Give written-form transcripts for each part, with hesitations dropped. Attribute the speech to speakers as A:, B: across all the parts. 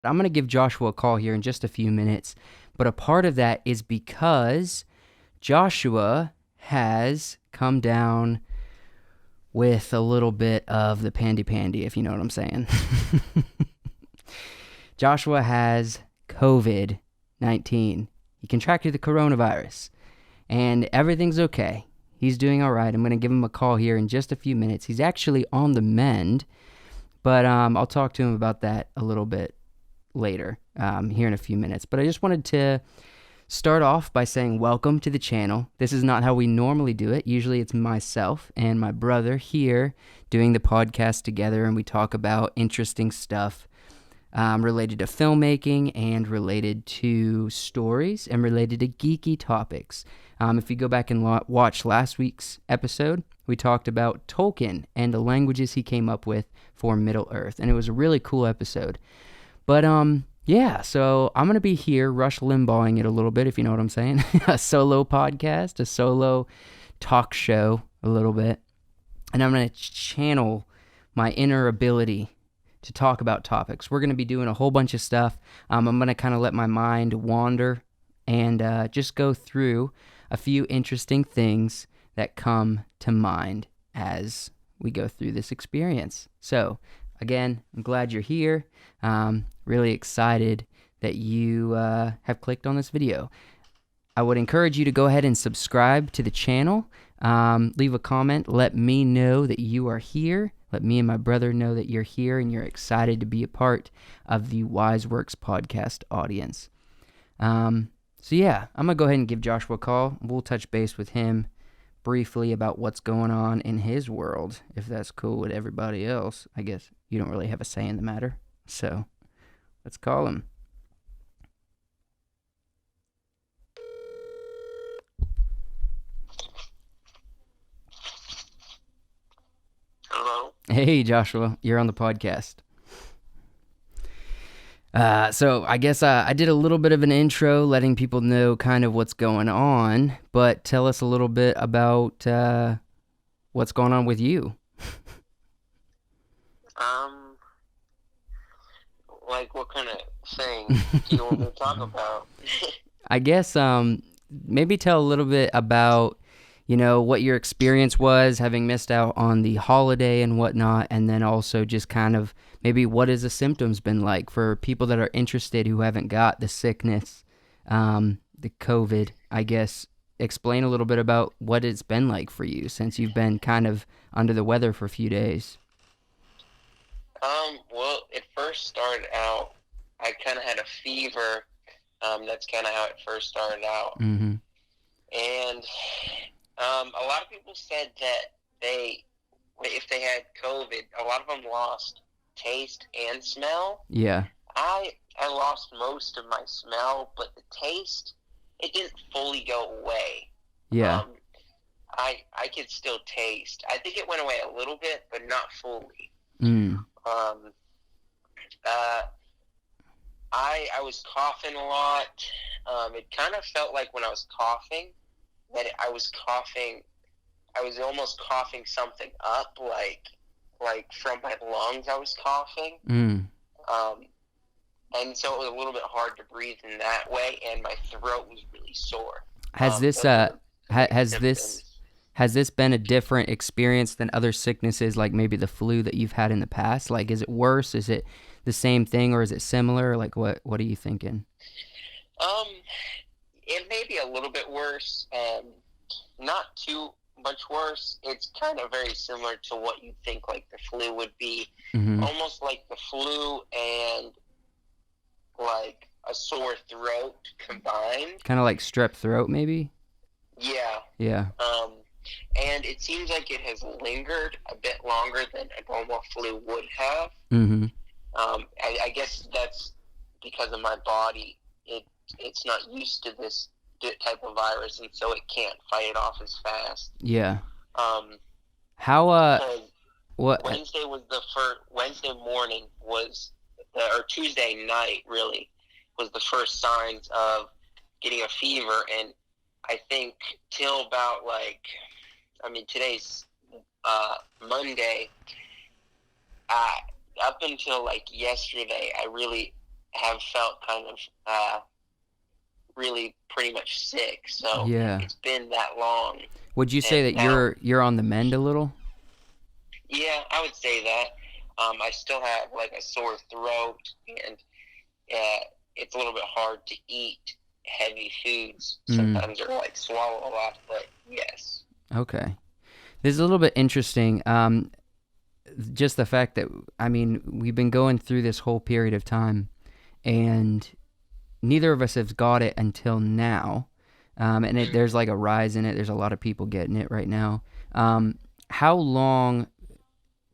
A: I'm going to give Joshua a call here in just a few minutes, but a part of that is because Joshua has come down with a little bit of the pandy, if you know what I'm saying. Joshua has COVID-19. He contracted the coronavirus, and everything's okay. He's doing all right. I'm going to give him a call here in just a few minutes. He's actually on the mend, but I'll talk to him about that a little bit later here in a few minutes. But I just wanted to start off by saying welcome to the channel. This is not how we normally do it. Usually it's myself and my brother here doing the podcast together, and we talk about interesting stuff related to filmmaking and related to stories and related to geeky topics. If you go back and watch last week's episode, we talked about Tolkien and the languages he came up with for Middle-earth, and it was a really cool episode. But yeah, so I'm going to be here Rush Limbaughing it a little bit, if you know what I'm saying. A solo podcast, a solo talk show a little bit. And I'm going to channel my inner ability to talk about topics. We're going to be doing a whole bunch of stuff. I'm going to kind of let my mind wander and just go through a few interesting things that come to mind as we go through this experience. So, again, I'm glad you're here. Really excited that you have clicked on this video. I would encourage you to go ahead and subscribe to the channel. Leave a comment. Let me know that you are here. Let me and my brother know that you're here and you're excited to be a part of the WiseWorks podcast audience. So yeah, I'm going to go ahead and give Joshua a call. We'll touch base with him briefly about what's going on in his world, if that's cool with everybody else. I guess you don't really have a say in the matter. So let's call him.
B: Hello.
A: Hey, Joshua, you're on the podcast. So I guess I did a little bit of an intro letting people know kind of what's going on, but tell us a little bit about what's going on with you.
B: Like what kind of thing do you want me to talk about?
A: I guess maybe tell a little bit about, what your experience was having missed out on the holiday and whatnot, and then also just kind of maybe what has the symptoms been like for people that are interested who haven't got the sickness, the COVID, I guess. Explain a little bit about what it's been like for you since you've been kind of under the weather for a few days.
B: Well, it first started out, I kind of had a fever. That's kind of how it first started out.
A: Mm-hmm.
B: And a lot of people said that if they had COVID, a lot of them lost taste and smell.
A: Yeah.
B: I lost most of my smell, but the taste, it didn't fully go away.
A: Yeah.
B: I could still taste. I think it went away a little bit, but not fully.
A: Mm.
B: I was coughing a lot. It kind of felt like when I was coughing that I was almost coughing something up, like from my lungs I was coughing.
A: Mm.
B: And so it was a little bit hard to breathe in that way, and my throat was really sore.
A: Has this been a different experience than other sicknesses, like maybe the flu that you've had in the past? Like, is it worse? Is it the same thing, or is it similar? Like, what are you thinking?
B: It may be a little bit worse. Not too much worse. It's kind of very similar to what you think like the flu would be.
A: Mm-hmm.
B: Almost like the flu and like a sore throat combined.
A: Kind of like strep throat, maybe?
B: Yeah.
A: Yeah.
B: And it seems like it has lingered a bit longer than a normal flu would have.
A: Mm-hmm.
B: I guess that's because of my body. It's not used to this type of virus, and so it can't fight it off as fast.
A: Yeah.
B: What? Wednesday morning or Tuesday night really was the first signs of getting a fever, and I think till about today's Monday. Up until like yesterday, I really have felt kind of really pretty much sick. So
A: Yeah.
B: it's been that long.
A: Would you say
B: And
A: that
B: now,
A: you're on the mend a little?
B: yeah, I would say that. I still have like a sore throat, and it's a little bit hard to eat heavy foods
A: Mm.
B: sometimes, or like swallow a lot. But yes.
A: Okay. This is a little bit interesting. Just the fact that, I mean, we've been going through this whole period of time, and neither of us have got it until now. There's like a rise in it. There's a lot of people getting it right now. How long,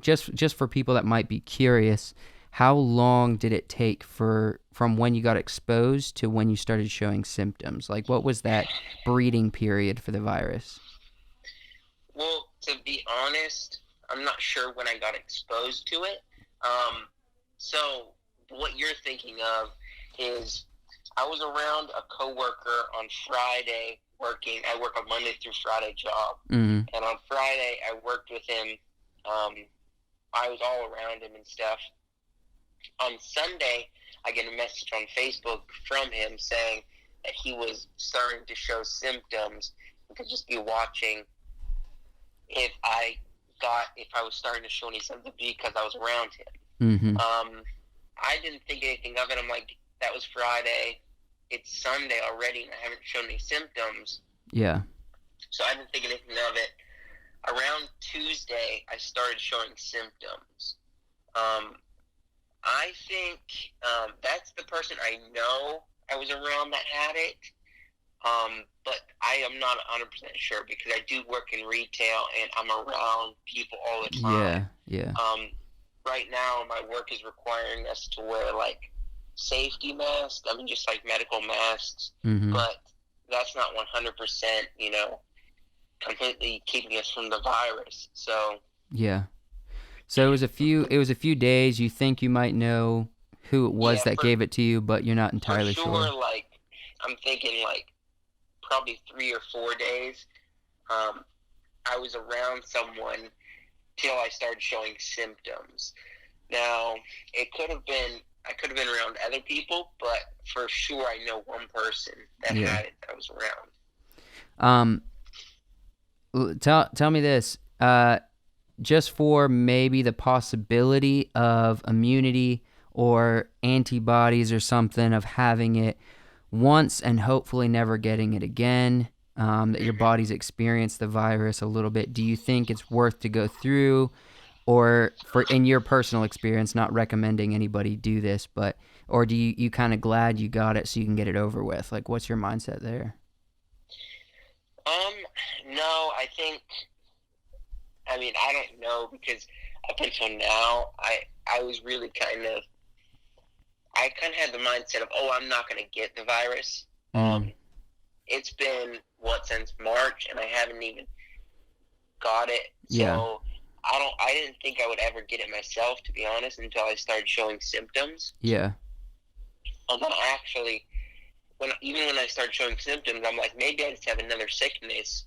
A: just for people that might be curious, how long did it take from when you got exposed to when you started showing symptoms? Like, what was that breeding period for the virus?
B: Well, to be honest, I'm not sure when I got exposed to it. So what you're thinking of is I was around a coworker on Friday working. I work a Monday through Friday job,
A: Mm-hmm.
B: and on Friday I worked with him. I was all around him and stuff. On Sunday, I get a message on Facebook from him saying that he was starting to show symptoms. You could just be watching if I was starting to show any symptoms because I was around him.
A: Mm-hmm.
B: I didn't think anything of it. I'm like, that was Friday. It's Sunday already, and I haven't shown any symptoms.
A: Yeah.
B: So I didn't think anything of it. Around Tuesday, I started showing symptoms. I think that's the person I know I was around that had it. But I am not 100% sure because I do work in retail and I'm around people all the time.
A: Yeah.
B: Right now, my work is requiring us to wear like safety masks. I mean, just like medical masks.
A: Mm-hmm.
B: But that's not 100%, completely keeping us from the virus. So
A: Yeah. So it was a few days. You think you might know who it was that gave it to you, but you're not entirely
B: for
A: sure.
B: sure. Like I'm thinking like probably 3 or 4 days. I was around someone till I started showing symptoms. Now I could have been around other people, but for sure I know one person that had it that I was around.
A: Tell me this. Just for maybe the possibility of immunity or antibodies or something of having it once and hopefully never getting it again, that your body's experienced the virus a little bit. Do you think it's worth to go through, or in your personal experience, not recommending anybody do this, but, or do you kind of glad you got it so you can get it over with? Like, what's your mindset there?
B: No, I don't know because up until now, I was really I kind of had the mindset of, I'm not going to get the virus. It's been, since March, and I haven't even got it.
A: Yeah.
B: So I didn't think I would ever get it myself, to be honest, until I started showing symptoms.
A: Yeah.
B: And then even when I started showing symptoms, I'm like, maybe I just have another sickness.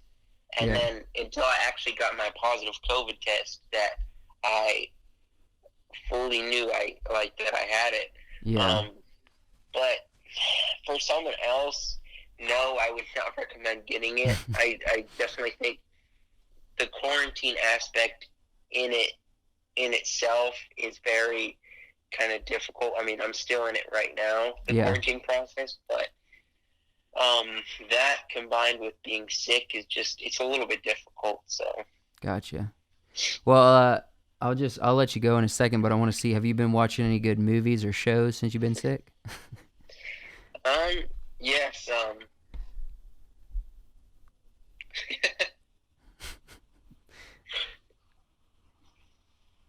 B: And then until I actually got my positive COVID test, that I fully knew that I had it.
A: Yeah.
B: But for someone else, no, I would not recommend getting it. I definitely think the quarantine aspect in itself is very kind of difficult. I mean, I'm still in it right now, the quarantine process, but that combined with being sick is it's a little bit difficult. So
A: Gotcha. Well, I'll let you go in a second, but I want to see, have you been watching any good movies or shows since you've been sick?
B: Yes.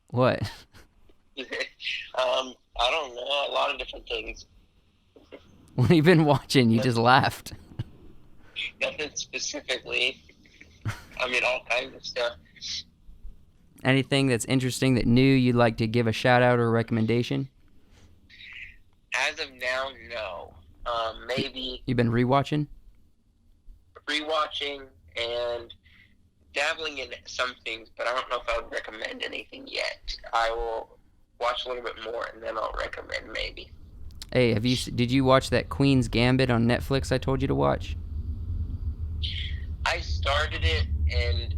A: What?
B: I don't know, a lot of different things.
A: What have you been watching? You just laughed.
B: Nothing specifically. I mean, all kinds of stuff.
A: Anything that's interesting that new you'd like to give a shout out or recommendation?
B: As of now, no. Maybe
A: You've been rewatching
B: and dabbling in some things, but I don't know if I would recommend anything yet. I will watch a little bit more and then I'll recommend maybe.
A: Hey, did you watch that Queen's Gambit on Netflix I told you to watch?
B: I started it, and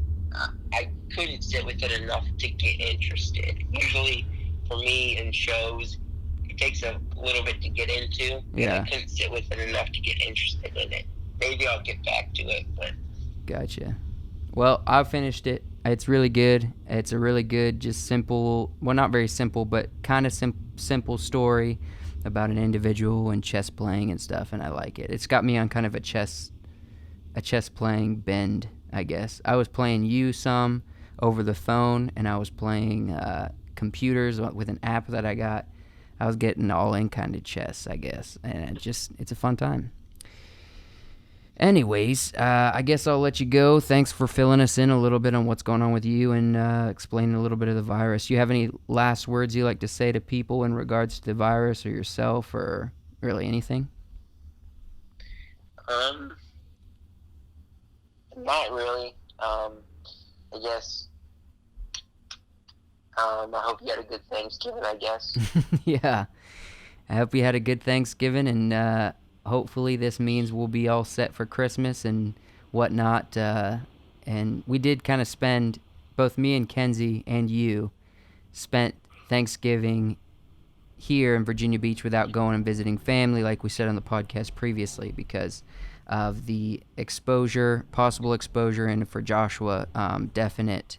B: I couldn't sit with it enough to get interested. Usually, for me in shows, it takes a little bit to get into.
A: Yeah.
B: I couldn't sit with it enough to get interested in it. Maybe I'll get back to it, but...
A: Gotcha. Well, I finished it. It's really good. It's a really good, just simple, well, not very simple, but kind of simple story about an individual and chess playing and stuff, and I like it. It's got me on kind of a chess playing bend, I guess. I was playing you some over the phone, and I was playing computers with an app that I got. I was getting all in kind of chess, I guess, and it's a fun time. Anyways, I guess I'll let you go. Thanks for filling us in a little bit on what's going on with you and explaining a little bit of the virus. You have any last words you like to say to people in regards to the virus or yourself or really anything?
B: Not really. I guess. I hope you had a good Thanksgiving, I guess.
A: Yeah. I hope you had a good Thanksgiving, and hopefully this means we'll be all set for Christmas and whatnot. And we did kind of spend, both me and Kenzie and you, spent Thanksgiving here in Virginia Beach without going and visiting family like we said on the podcast previously because of the possible exposure, and for Joshua, definite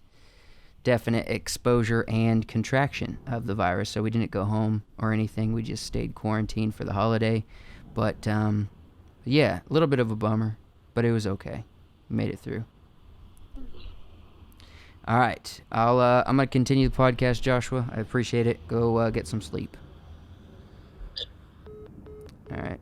A: exposure and contraction of the virus. So we didn't go home or anything. We just stayed quarantined for the holiday. But yeah, a little bit of a bummer, but it was okay. We made it through. All right, I'm gonna continue the podcast, Joshua. I appreciate it. Go get some sleep. All right.